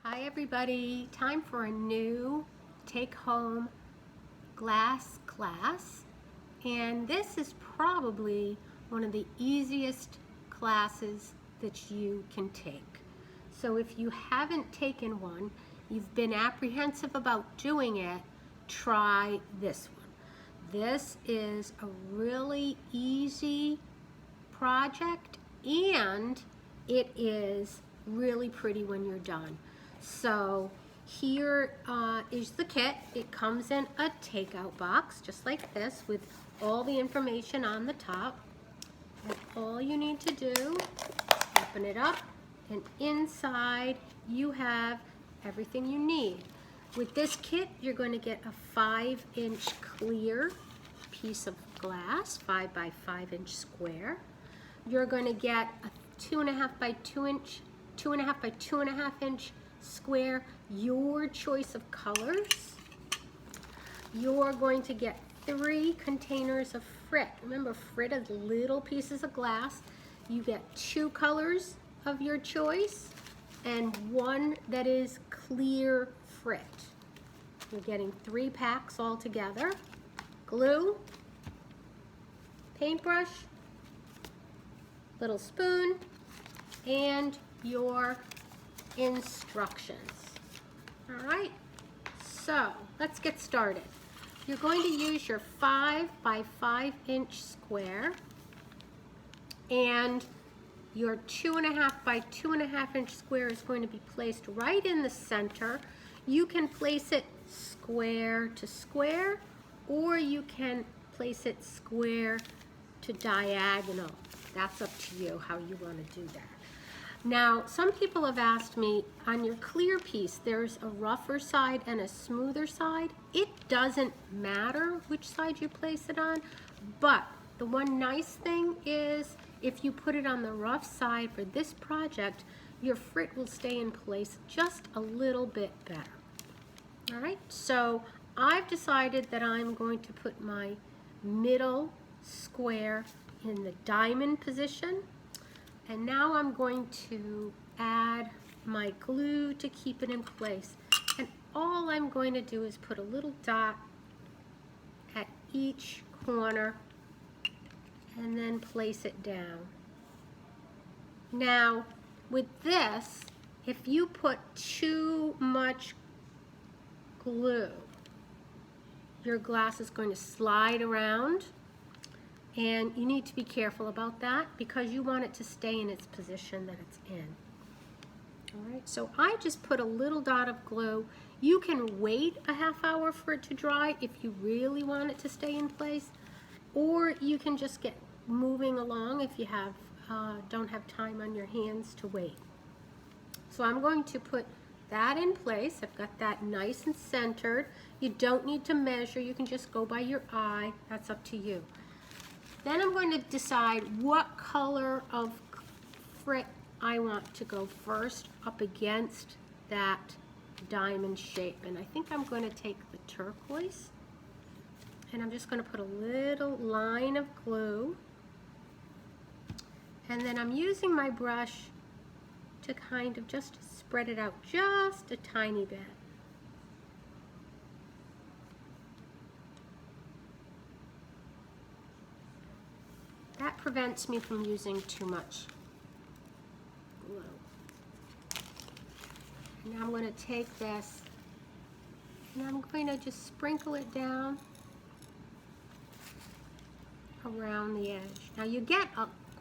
Hi everybody, time for a new take-home glass class, and this is probably one of the easiest classes that you can take. So if you haven't taken one, you've been apprehensive about doing it, try this one. This is a really easy project and it is really pretty when you're done. So here is the kit. It comes in a takeout box just like this with all the information on the top. And all you need to do, open it up, and inside you have everything you need. With this kit, you're going to get a 5-inch clear piece of glass, 5 by 5 inch square. You're going to get a 2.5 by 2 inch, 2.5 by 2.5 inch square, your choice of colors. You're going to get 3 containers of frit. Remember, frit is little pieces of glass. You get 2 colors of your choice and 1 that is clear frit. You're getting 3 packs all together. Glue, paintbrush, little spoon, and your instructions. All right, so let's get started. You're going to use your 5 by 5 inch square and your 2.5 by 2.5 inch square is going to be placed right in the center. You can place it square to square, or you can place it square to diagonal. That's up to you how you want to do that. Now, some people have asked me, on your clear piece, there's a rougher side and a smoother side. It doesn't matter which side you place it on, but the one nice thing is if you put it on the rough side for this project, your frit will stay in place just a little bit better. All right, so I've decided that I'm going to put my middle square in the diamond position, and now I'm going to add my glue to keep it in place. And all I'm going to do is put a little dot at each corner and then place it down. Now, with this, if you put too much glue, your glass is going to slide around, and you need to be careful about that because you want it to stay in its position that it's in. All right, so I just put a little dot of glue. You can wait a half hour for it to dry if you really want it to stay in place, or you can just get moving along if you have don't have time on your hands to wait. So I'm going to put that in place. I've got that nice and centered. You don't need to measure. You can just go by your eye. That's up to you. Then I'm going to decide what color of frit I want to go first up against that diamond shape. And I think I'm going to take the turquoise, and I'm just going to put a little line of glue. And then I'm using my brush to kind of just spread it out just a tiny bit. That prevents me from using too much glue. Now I'm going to take this and I'm going to just sprinkle it down around the edge. Now you get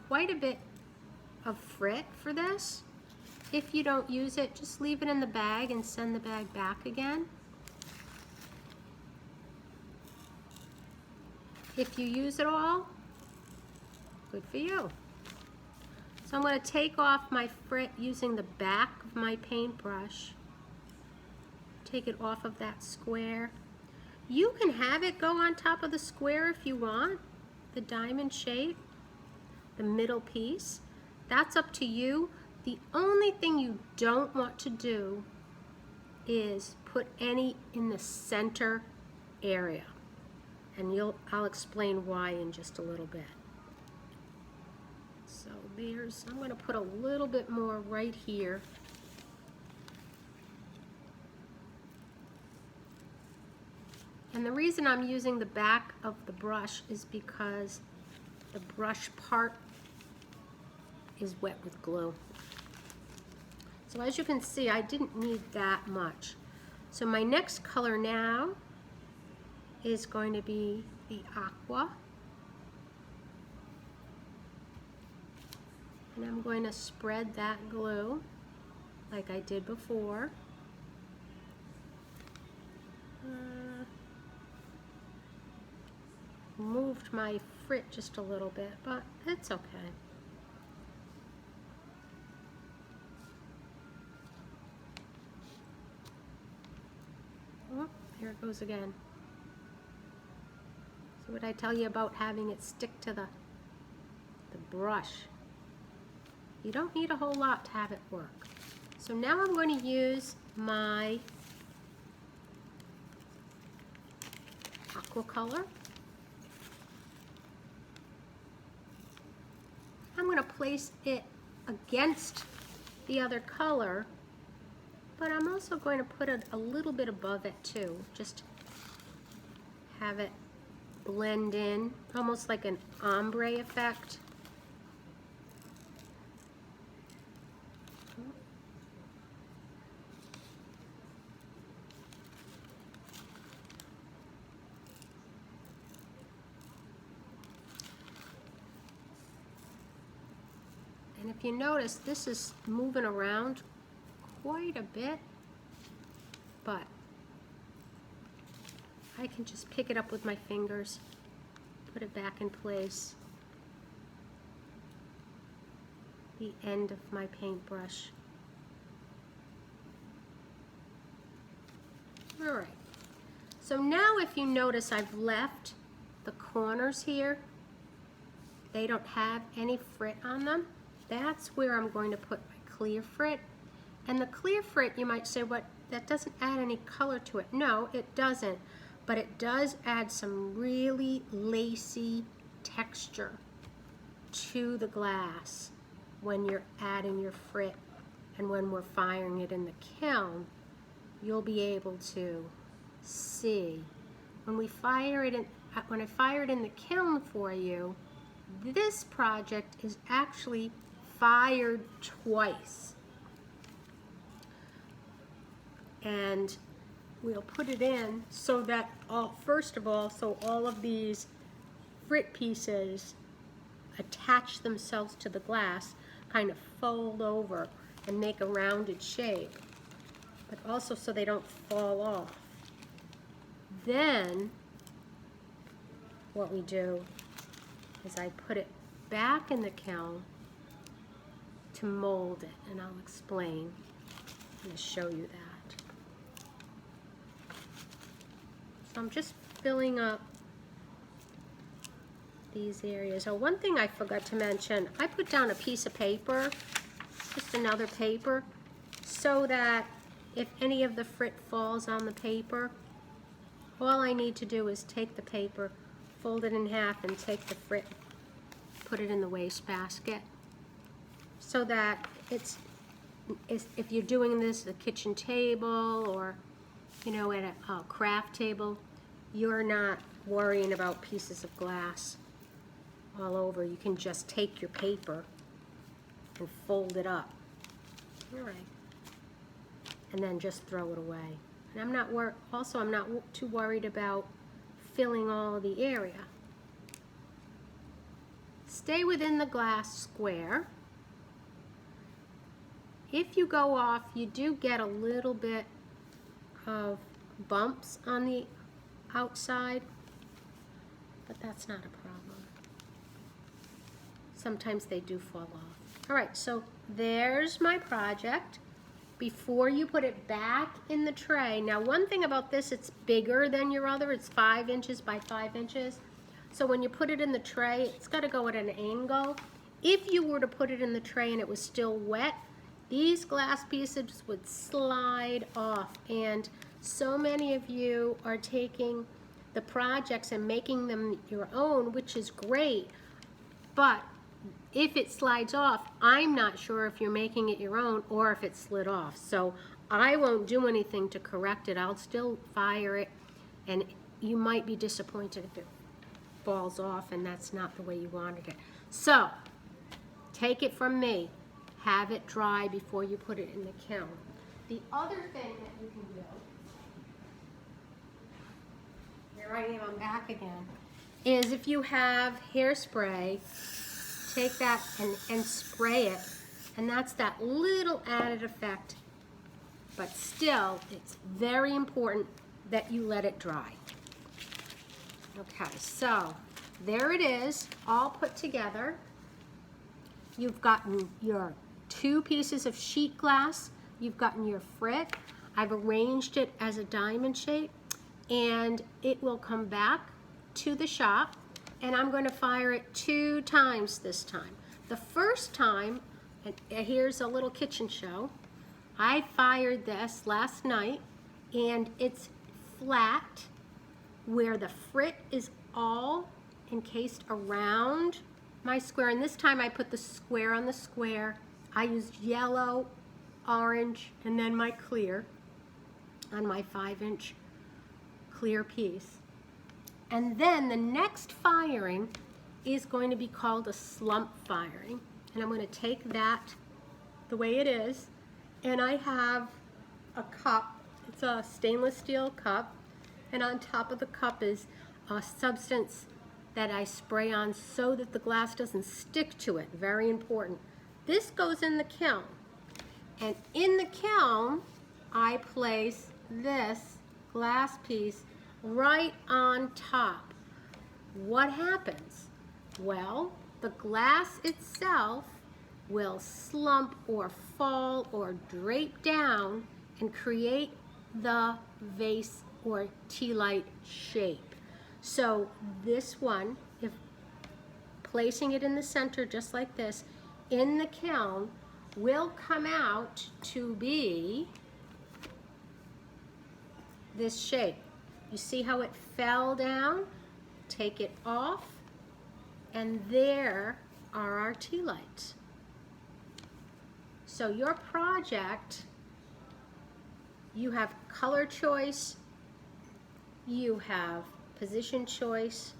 quite a bit of frit for this. If you don't use it, just leave it in the bag and send the bag back again. If you use it all, good for you. So I'm going to take off my frit using the back of my paintbrush. Take it off of that square. You can have it go on top of the square if you want, the diamond shape, the middle piece. That's up to you. The only thing you don't want to do is put any in the center area. And I'll explain why in just a little bit. So I'm going to put a little bit more right here. And the reason I'm using the back of the brush is because the brush part is wet with glue. So as you can see, I didn't need that much. So my next color now is going to be the aqua. And I'm going to spread that glue like I did before. Moved my frit just a little bit, but it's okay. Oh, here it goes again. So what I tell you about having it stick to the brush? You don't need a whole lot to have it work. So now I'm going to use my aqua color. I'm going to place it against the other color, but I'm also going to put it a little bit above it too. Just have it blend in, almost like an ombre effect. And if you notice, this is moving around quite a bit, but I can just pick it up with my fingers, put it back in place. The end of my paintbrush. All right. So now if you notice, I've left the corners here. They don't have any frit on them. That's where I'm going to put my clear frit. And the clear frit, you might say, what, that doesn't add any color to it. No, it doesn't. But it does add some really lacy texture to the glass when you're adding your frit. And when we're firing it in the kiln, you'll be able to see. When I fire it in the kiln for you, this project is actually fired twice. And we'll put it in so that, first of all, so all of these frit pieces attach themselves to the glass, kind of fold over and make a rounded shape, but also so they don't fall off. Then what we do is I put it back in the kiln to mold it, and I'll explain. I'm going to show you that. So I'm just filling up these areas. Oh, one thing I forgot to mention, I put down a piece of paper, just another paper, so that if any of the frit falls on the paper, all I need to do is take the paper, fold it in half, and take the frit, put it in the wastebasket, so that it's if you're doing this at a kitchen table or, you know, at a craft table, you're not worrying about pieces of glass all over. You can just take your paper and fold it up. All right. And then just throw it away. And I'm not too worried about filling all of the area. Stay within the glass square. If you go off, you do get a little bit of bumps on the outside, but that's not a problem. Sometimes they do fall off. All right, so there's my project. Before you put it back in the tray, now one thing about this, it's bigger than your other. It's 5 inches by 5 inches. So when you put it in the tray, it's got to go at an angle. If you were to put it in the tray and it was still wet, these glass pieces would slide off. And so many of you are taking the projects and making them your own, which is great. But if it slides off, I'm not sure if you're making it your own or if it slid off. So I won't do anything to correct it. I'll still fire it, and you might be disappointed if it falls off and that's not the way you wanted it. So, take it from me. Have it dry before you put it in the kiln. The other thing that you can do, here I am, I'm back again, is if you have hairspray, take that and spray it, and that's that little added effect, but still, it's very important that you let it dry. Okay, so there it is, all put together. You've gotten your 2 pieces of sheet glass, you've gotten your frit. I've arranged it as a diamond shape, and it will come back to the shop, and I'm going to fire it 2 times this time. The first time, and here's a little kitchen show, I fired this last night, and it's flat where the frit is all encased around my square, and this time I put the square on the square. I used yellow, orange, and then my clear on my 5-inch clear piece. And then the next firing is going to be called a slump firing, and I'm going to take that the way it is, and I have a cup. It's a stainless steel cup, and on top of the cup is a substance that I spray on so that the glass doesn't stick to it. Very important. This goes in the kiln, and in the kiln I place this glass piece right on top. What happens? Well, the glass itself will slump or fall or drape down and create the vase or tea light shape. So this one, if placing it in the center just like this, in the kiln, will come out to be this shape. You see how it fell down? Take it off, and there are our tea lights. So your project, you have color choice, you have position choice,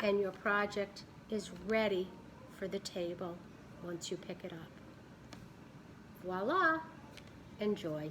and your project is ready for the table once you pick it up. Voila! Enjoy.